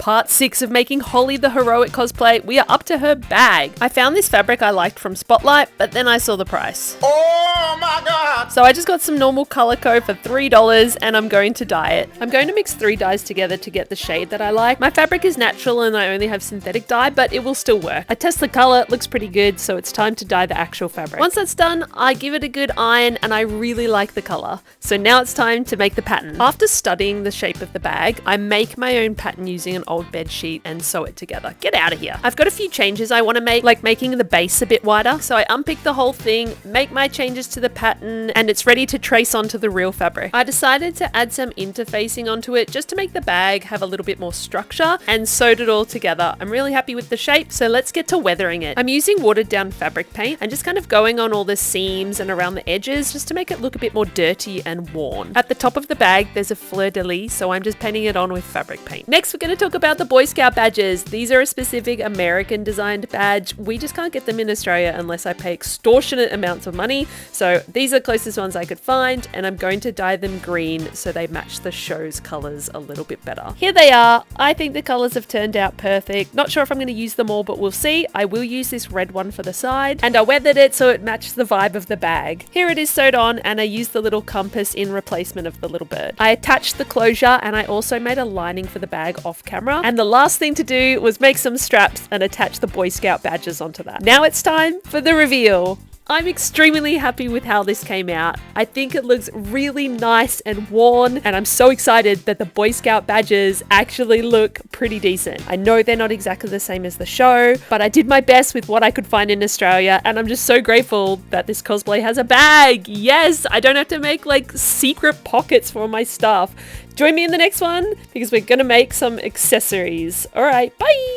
Part 6 of making Holly the heroic cosplay. We are up to her bag. I found this fabric I liked from Spotlight, but then I saw the price. Oh my god! So I just got some normal Calico for $3 and I'm going to dye it. I'm going to mix 3 dyes together to get the shade that I like. My fabric is natural and I only have synthetic dye, but it will still work. I test the color, it looks pretty good, so it's time to dye the actual fabric. Once that's done, I give it a good iron and I really like the color. So now it's time to make the pattern. After studying the shape of the bag, I make my own pattern using an old bed sheet and sew it together. Get out of here. I've got a few changes I want to make, like making the base a bit wider. So I unpick the whole thing, make my changes to the pattern, and it's ready to trace onto the real fabric. I decided to add some interfacing onto it just to make the bag have a little bit more structure and sewed it all together. I'm really happy with the shape, so let's get to weathering it. I'm using watered down fabric paint and just kind of going on all the seams and around the edges just to make it look a bit more dirty and worn. At the top of the bag, there's a fleur-de-lis, so I'm just painting it on with fabric paint. Next, we're going to talk about the Boy Scout badges. These are a specific American designed badge. We just can't get them in Australia unless I pay extortionate amounts of money. So these are the closest ones I could find, and I'm going to dye them green so they match the show's colors a little bit better. Here they are. I think the colors have turned out perfect. Not sure if I'm going to use them all, but we'll see. I will use this red one for the side, and I weathered it so it matched the vibe of the bag. Here it is sewed on, and I used the little compass in replacement of the little bird. I attached the closure, and I also made a lining for the bag off camera. And the last thing to do was make some straps and attach the Boy Scout badges onto that. Now it's time for the reveal. I'm extremely happy with how this came out. I think it looks really nice and worn, and I'm so excited that the Boy Scout badges actually look pretty decent. I know they're not exactly the same as the show, but I did my best with what I could find in Australia, and I'm just so grateful that this cosplay has a bag. Yes, I don't have to make like secret pockets for my stuff. Join me in the next one because we're gonna make some accessories. All right, bye!